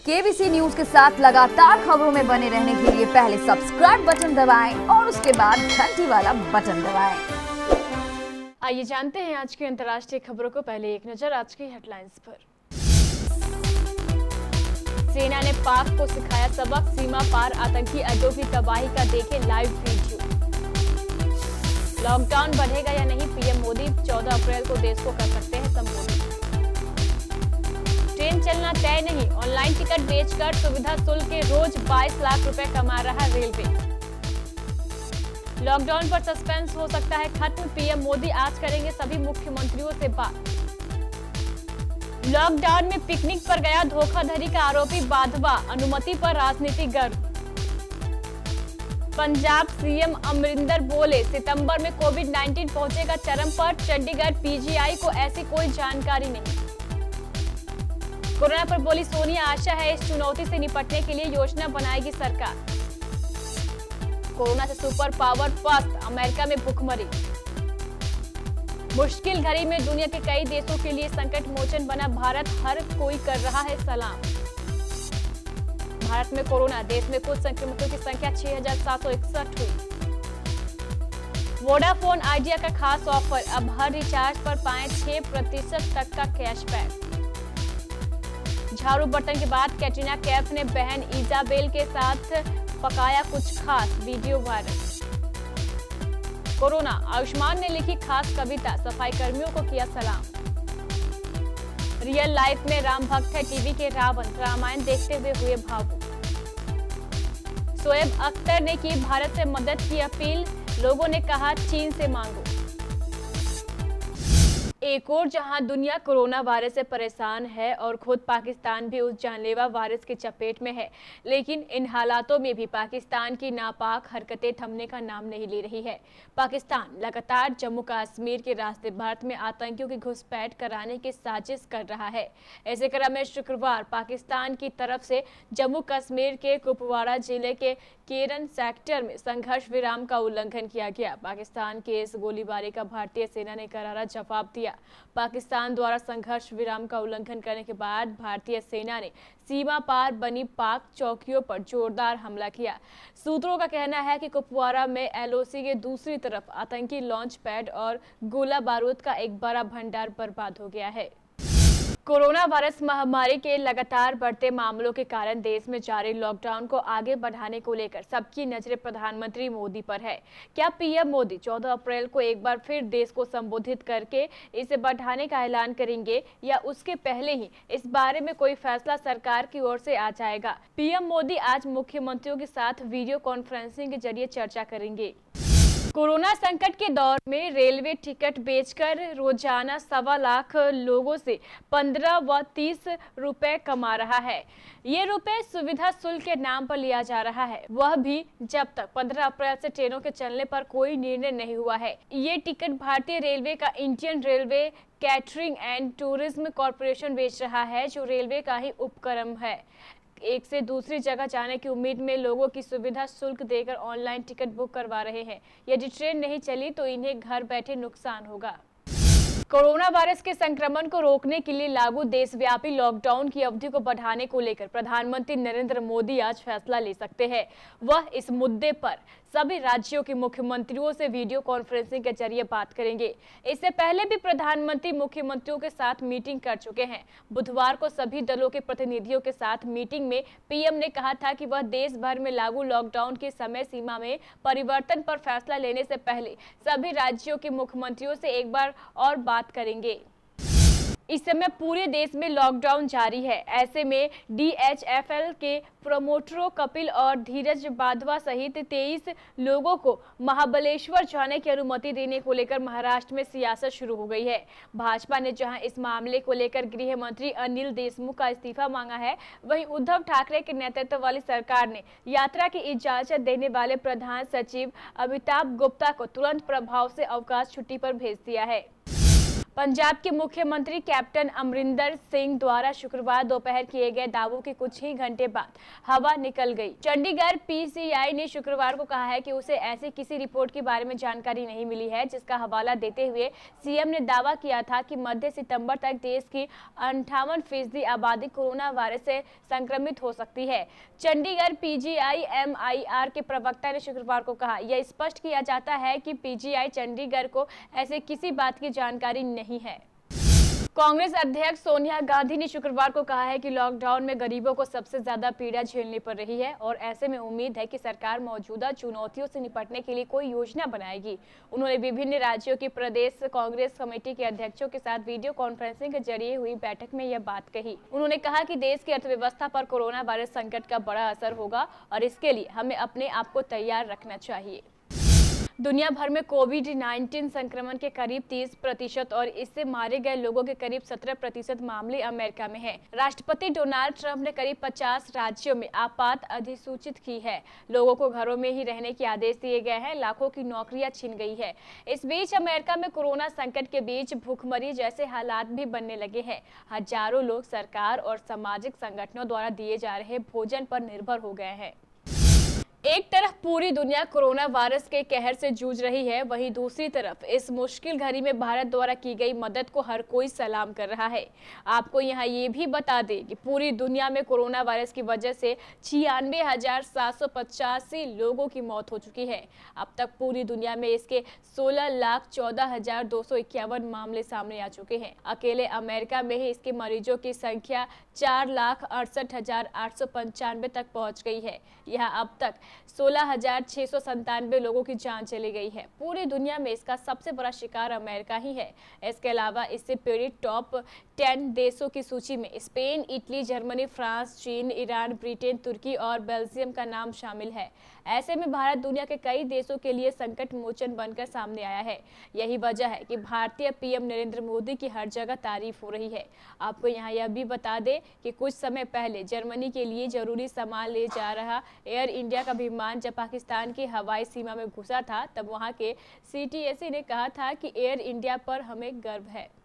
KBC news के साथ लगातार खबरों में बने रहने के लिए पहले सब्सक्राइब बटन दबाएं और उसके बाद घंटी वाला बटन दबाएं। आइए जानते हैं आज की अंतर्राष्ट्रीय खबरों को। पहले एक नजर आज की हेडलाइंस पर। सेना ने पाक को सिखाया सबक, सीमा पार आतंकी अड्डों की तबाही का देखें लाइव वीडियो। लॉकडाउन बढ़ेगा या नहीं, पीएम मोदी 14 अप्रैल को देश को कर सकते हैं संबोधित। ट्रेन चलना तय नहीं, ऑनलाइन टिकट बेचकर सुविधा शुल्क के रोज 22 लाख रुपए कमा रहा रेलवे। लॉकडाउन पर सस्पेंस हो सकता है खत्म, पीएम मोदी आज करेंगे सभी मुख्यमंत्रियों से बात। लॉकडाउन में पिकनिक पर गया धोखाधड़ी का आरोपी बाधवा, अनुमति पर राजनीति गर्व। पंजाब सीएम अमरिंदर बोले सितंबर में कोविड-19 पहुंचेगा चरम पर, चंडीगढ़ पीजीआई को ऐसी कोई जानकारी नहीं। कोरोना पर बोली सोनिया, आशा है इस चुनौती से निपटने के लिए योजना बनाएगी सरकार। कोरोना से सुपर पावर फर्स्ट, अमेरिका में भूखमरी। मुश्किल घड़ी में दुनिया के कई देशों के लिए संकट मोचन बना भारत, हर कोई कर रहा है सलाम। भारत में कोरोना, देश में कुल संक्रमितों की संख्या 6761 हुई। वोडाफोन आइडिया का खास ऑफर, अब हर रिचार्ज पर पाएं 6% तक का कैशबैक। झाड़ू बर्तन के बाद कैटरीना कैफ ने बहन इजाबेल के साथ पकाया कुछ खास, वीडियो वायरल। कोरोना, आयुष्मान ने लिखी खास कविता, सफाई कर्मियों को किया सलाम। रियल लाइफ में राम भक्त है टीवी के रावण, रामायण देखते हुए हुए भावुक। शोएब अख्तर ने की भारत से मदद की अपील, लोगों ने कहा चीन से मांगो। एक और जहां दुनिया कोरोना वायरस से परेशान है और खुद पाकिस्तान भी उस जानलेवा वायरस की चपेट में है, लेकिन इन हालातों में भी पाकिस्तान की नापाक हरकतें थमने का नाम नहीं ले रही है। पाकिस्तान लगातार जम्मू कश्मीर के रास्ते भारत में आतंकियों की घुसपैठ कराने की साजिश कर रहा है। ऐसे क्रम में शुक्रवार पाकिस्तान की तरफ से जम्मू कश्मीर के कुपवाड़ा जिले के केरन सेक्टर में संघर्ष विराम का उल्लंघन किया गया। पाकिस्तान के इस गोलीबारी का भारतीय सेना ने करारा जवाब दिया। पाकिस्तान द्वारा संघर्ष विराम का उल्लंघन करने के बाद भारतीय सेना ने सीमा पार बनी पाक चौकियों पर जोरदार हमला किया। सूत्रों का कहना है कि कुपवाड़ा में एलओसी के दूसरी तरफ आतंकी लॉन्च पैड और गोला बारूद का एक बड़ा भंडार बर्बाद हो गया है। कोरोना वायरस महामारी के लगातार बढ़ते मामलों के कारण देश में जारी लॉकडाउन को आगे बढ़ाने को लेकर सबकी नजरें प्रधानमंत्री मोदी पर है। क्या पीएम मोदी 14 अप्रैल को एक बार फिर देश को संबोधित करके इसे बढ़ाने का ऐलान करेंगे या उसके पहले ही इस बारे में कोई फैसला सरकार की ओर से आ जाएगा? पीएम मोदी आज मुख्यमंत्रियों के साथ वीडियो कॉन्फ्रेंसिंग के जरिए चर्चा करेंगे। कोरोना संकट के दौर में रेलवे टिकट बेचकर रोजाना 1.25 लाख लोगों से 15 व 30 रुपए कमा रहा है। ये रुपए सुविधा शुल्क के नाम पर लिया जा रहा है, वह भी जब तक 15 अप्रैल से ट्रेनों के चलने पर कोई निर्णय नहीं हुआ है। ये टिकट भारतीय रेलवे का Indian railway catering and tourism corporation बेच रहा है, जो रेलवे का ही उपक्रम है। एक से दूसरी जगह जाने की उम्मीद में लोगों की सुविधा शुल्क देकर ऑनलाइन टिकट बुक करवा रहे हैं। यदि ट्रेन नहीं चली तो इन्हें घर बैठे नुकसान होगा। कोरोना वायरस के संक्रमण को रोकने के लिए लागू देशव्यापी लॉकडाउन की अवधि को बढ़ाने को लेकर प्रधानमंत्री नरेंद्र मोदी आज फैसला ले सकते हैं। वह इस मुद्दे पर सभी राज्यों के मुख्यमंत्रियों से वीडियो कॉन्फ्रेंसिंग के जरिए बात करेंगे। इससे पहले भी प्रधानमंत्री मुख्यमंत्रियों के साथ मीटिंग कर चुके हैं। बुधवार को सभी दलों के प्रतिनिधियों के साथ मीटिंग में पीएम ने कहा था कि वह देश भर में लागू लॉकडाउन की समय सीमा में परिवर्तन पर फैसला लेने से पहले सभी राज्यों के मुख्यमंत्रियों से एक बार और बात करेंगे। इस समय पूरे देश में लॉकडाउन जारी है। ऐसे में डीएचएफएल के प्रमोटरों कपिल और धीरज बाधवा सहित 23 लोगों को महाबलेश्वर जाने की अनुमति देने को लेकर महाराष्ट्र में सियासत शुरू हो गई है। भाजपा ने जहां इस मामले को लेकर गृह मंत्री अनिल देशमुख का इस्तीफा मांगा है, वहीं उद्धव ठाकरे के नेतृत्व वाली सरकार ने यात्रा की इजाजत देने वाले प्रधान सचिव अमिताभ गुप्ता को तुरंत प्रभाव से अवकाश छुट्टी पर भेज दिया है। पंजाब के मुख्यमंत्री कैप्टन अमरिंदर सिंह द्वारा शुक्रवार दोपहर किए गए दावों के कुछ ही घंटे बाद हवा निकल गई। चंडीगढ़ पीसीआई ने शुक्रवार को कहा है कि उसे ऐसी किसी रिपोर्ट के बारे में जानकारी नहीं मिली है, जिसका हवाला देते हुए सीएम ने दावा किया था कि मध्य सितंबर तक देश की 58% आबादी कोरोना वायरस से संक्रमित हो सकती है। चंडीगढ़ पीजीआई-एमआईआर के प्रवक्ता ने शुक्रवार को कहा, यह स्पष्ट किया जाता है कि पीजीआई चंडीगढ़ को ऐसे किसी बात की जानकारी नहीं है। कांग्रेस अध्यक्ष सोनिया गांधी ने शुक्रवार को कहा है कि लॉकडाउन में गरीबों को सबसे ज्यादा पीड़ा झेलनी पड़ रही है और ऐसे में उम्मीद है कि सरकार मौजूदा चुनौतियों से निपटने के लिए कोई योजना बनाएगी। उन्होंने विभिन्न राज्यों की प्रदेश कांग्रेस कमेटी के अध्यक्षों के साथ वीडियो कॉन्फ्रेंसिंग के जरिए हुई बैठक में यह बात कही। उन्होंने कहा कि देश की अर्थव्यवस्था पर कोरोना वायरस संकट का बड़ा असर होगा और इसके लिए हमें अपने आप को तैयार रखना चाहिए। दुनिया भर में कोविड-19 संक्रमण के करीब 30% और इससे मारे गए लोगों के करीब 17% मामले अमेरिका में हैं। राष्ट्रपति डोनाल्ड ट्रंप ने करीब 50 राज्यों में आपात अधिसूचित की है। लोगों को घरों में ही रहने के आदेश दिए गए हैं। लाखों की नौकरियां छिन गई है। इस बीच अमेरिका में कोरोना संकट के बीच भूखमरी जैसे हालात भी बनने लगे हैं। हजारों लोग सरकार और सामाजिक संगठनों द्वारा दिए जा रहे भोजन पर निर्भर हो गए हैं। एक तरफ पूरी दुनिया कोरोना वायरस के कहर से जूझ रही है, वहीं दूसरी तरफ इस मुश्किल घड़ी में भारत द्वारा की गई मदद को हर कोई सलाम कर रहा है। आपको यहां ये भी बता दें कि पूरी दुनिया में कोरोना वायरस की वजह से 96,785 लोगों की मौत हो चुकी है। अब तक पूरी दुनिया में इसके 16,14,251 मामले सामने आ चुके हैं। अकेले अमेरिका में ही इसके मरीजों की संख्या 4,68,895 तक पहुंच गई है। यहाँ अब तक 16,697 लोगों की जान चली गई है। पूरी दुनिया में इसका सबसे बड़ा शिकार अमेरिका ही है। इसके अलावा इससे पीड़ित टॉप 10 देशों की सूची में स्पेन, इटली, जर्मनी, फ्रांस, चीन, ईरान, ब्रिटेन, तुर्की और बेल्जियम का नाम शामिल है। ऐसे में भारत दुनिया के कई देशों के लिए संकट मोचन बनकर सामने आया है। यही वजह है कि भारतीय पीएम नरेंद्र मोदी की हर जगह तारीफ हो रही है। आपको यहाँ यह भी बता दें कि कुछ समय पहले जर्मनी के लिए जरूरी सामान ले जा रहा एयर इंडिया का विमान जब पाकिस्तान की हवाई सीमा में घुसा था, तब वहां के सीटीएसी ने कहा था कि एयर इंडिया पर हमें गर्व है।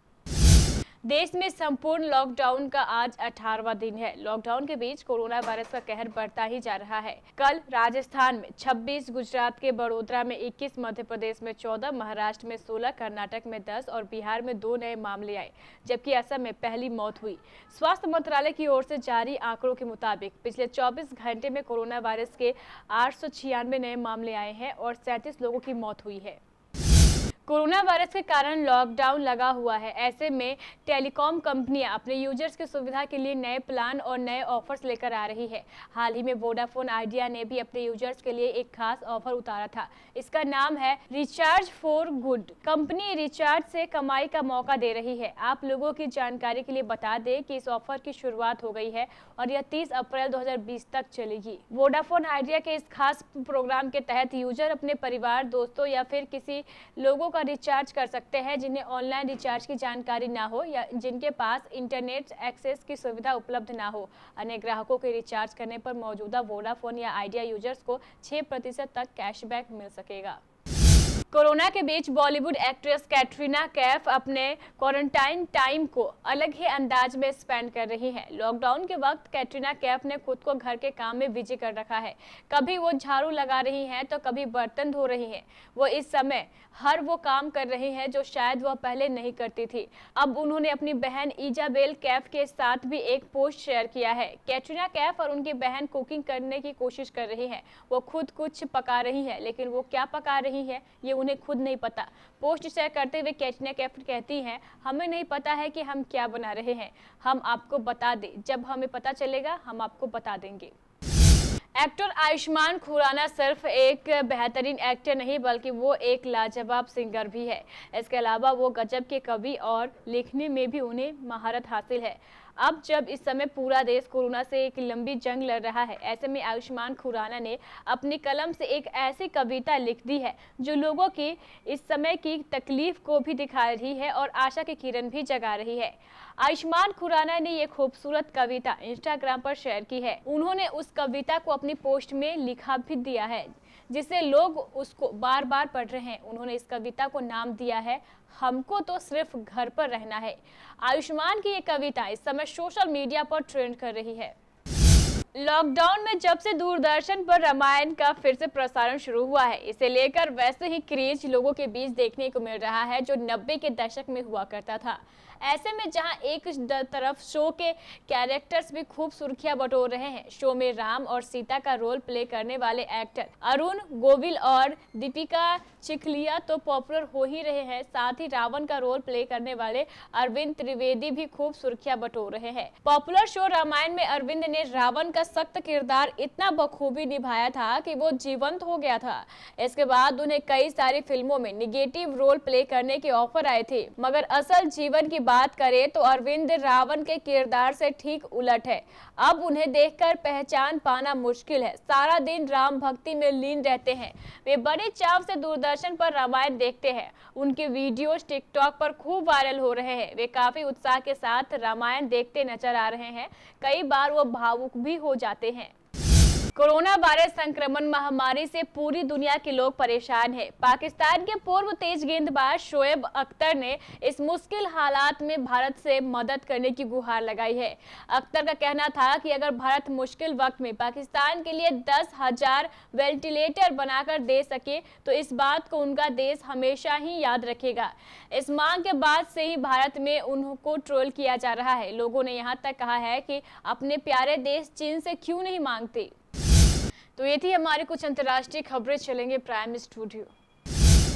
देश में संपूर्ण लॉकडाउन का आज 18वां दिन है। लॉकडाउन के बीच कोरोना वायरस का कहर बढ़ता ही जा रहा है। कल राजस्थान में 26, गुजरात के बड़ोदरा में 21, मध्य प्रदेश में 14, महाराष्ट्र में 16, कर्नाटक में 10 और बिहार में 2 नए मामले आए, जबकि असम में पहली मौत हुई। स्वास्थ्य मंत्रालय की ओर से जारी आंकड़ों के मुताबिक पिछले 24 घंटे में कोरोना वायरस के 896 नए मामले आए हैं और 37 लोगों की मौत हुई है। कोरोना वायरस के कारण लॉकडाउन लगा हुआ है। ऐसे में टेलीकॉम कंपनियां अपने यूजर्स की सुविधा के लिए नए प्लान और नए ऑफर्स लेकर आ रही है। हाल ही में वोडाफोन आइडिया ने भी अपने यूजर्स के लिए एक खास ऑफर उतारा था। इसका नाम है recharge for good. Company recharge से कमाई का मौका दे रही है। आप लोगों की जानकारी के लिए बता दें कि इस ऑफर की शुरुआत हो गई है और यह 30 अप्रैल 2020 तक चलेगी। वोडाफोन आइडिया के इस खास प्रोग्राम के तहत यूजर अपने परिवार, दोस्तों या फिर किसी लोगों का रिचार्ज कर सकते हैं जिन्हें ऑनलाइन रिचार्ज की जानकारी ना हो या जिनके पास इंटरनेट एक्सेस की सुविधा उपलब्ध ना हो। अन्य ग्राहकों के रिचार्ज करने पर मौजूदा वोडाफोन या आइडिया यूजर्स को 6% तक कैशबैक मिल सकेगा। कोरोना के बीच बॉलीवुड एक्ट्रेस कैटरीना कैफ अपने क्वारंटाइन टाइम को अलग ही अंदाज में स्पेंड कर रही हैं। लॉकडाउन के वक्त कैटरीना कैफ ने खुद को घर के काम में बिजी कर रखा है। कभी वो झाड़ू लगा रही हैं तो कभी बर्तन धो रही हैं। वो इस समय हर वो काम कर रही हैं जो शायद वह पहले नहीं करती थी। अब उन्होंने अपनी बहन इजाबेल कैफ के साथ भी एक पोस्ट शेयर किया है। कैटरीना कैफ और उनकी बहन कुकिंग करने की कोशिश कर रही हैं। वो खुद कुछ पका रही है, लेकिन वो क्या पका रही है ये उन्हें खुद नहीं पता। पोस्ट शेयर करते हुए कैटरीना कैफ कहती हैं, हमें नहीं पता है कि हम क्या बना रहे हैं। हम आपको बता दें, जब हमें पता चलेगा हम आपको बता देंगे। एक्टर आयुष्मान खुराना सिर्फ एक बेहतरीन एक्टर नहीं बल्कि वो एक लाजवाब सिंगर भी है। इसके अलावा वो गजब के कवि और लिखने में भी उन्हें महारत हासिल है। अब जब इस समय पूरा देश कोरोना से एक लंबी जंग लड़ रहा है, ऐसे में आयुष्मान खुराना ने अपनी कलम से एक ऐसी कविता लिख दी है जो लोगों की इस समय की तकलीफ को भी दिखा रही है और आशा की किरण भी जगा रही है। आयुष्मान खुराना ने ये खूबसूरत कविता इंस्टाग्राम पर शेयर की है। उन्होंने उस कविता को अपनी पोस्ट में लिखा भी दिया है जिसे लोग उसको बार बार पढ़ रहे हैं। उन्होंने इस कविता को नाम दिया है हमको तो सिर्फ घर पर रहना है। आयुष्मान की ये कविता इस समय सोशल मीडिया पर ट्रेंड कर रही है। लॉकडाउन में जब से दूरदर्शन पर रामायण का फिर से प्रसारण शुरू हुआ है, इसे लेकर वैसे ही क्रेज लोगों के बीच देखने को मिल रहा है जो 90 के दशक में हुआ करता था। ऐसे में जहां एक तरफ शो के कैरेक्टर्स भी खूब सुर्खियां बटोर रहे हैं, शो में राम और सीता का रोल प्ले करने वाले एक्टर अरुण गोविल और दीपिका चिखलिया तो पॉपुलर हो ही रहे हैं, साथ ही रावण का रोल प्ले करने वाले अरविंद त्रिवेदी भी खूब सुर्खियां बटोर रहे हैं। पॉपुलर शो रामायण में अरविंद ने रावण का सख्त किरदार इतना बखूबी निभाया था कि वो जीवंत हो गया था। इसके बाद उन्हें कई सारी फिल्मों में निगेटिव रोल प्ले करने के ऑफर आए थे, मगर असल जीवन की बात करें तो अरविंद रावण के किरदार से ठीक उलट है। अब उन्हें देखकर पहचान पाना मुश्किल है। सारा दिन राम भक्ति में लीन रहते हैं। वे बड़े चाव से दूरदर्शन पर रामायण देखते हैं। उनके वीडियोस टिकटॉक पर खूब वायरल हो रहे हैं। वे काफी उत्साह के साथ रामायण देखते नजर आ रहे हैं। कई बार वो भावुक भी हो जाते हैं। कोरोना वायरस संक्रमण महामारी से पूरी दुनिया के लोग परेशान हैं। पाकिस्तान के पूर्व तेज गेंदबाज शोएब अख्तर ने इस मुश्किल हालात में भारत से मदद करने की गुहार लगाई है। अख्तर का कहना था कि अगर भारत मुश्किल वक्त में पाकिस्तान के लिए 10,000 वेंटिलेटर बनाकर दे सके तो इस बात को उनका देश हमेशा ही याद रखेगा। इस मांग के बाद से ही भारत में उनको ट्रोल किया जा रहा है। लोगों ने यहाँ तक कहा है कि अपने प्यारे देश चीन से क्यों नहीं मांगते। तो ये थी हमारी कुछ अंतर्राष्ट्रीय खबरें। चलेंगे प्राइम स्टूडियो।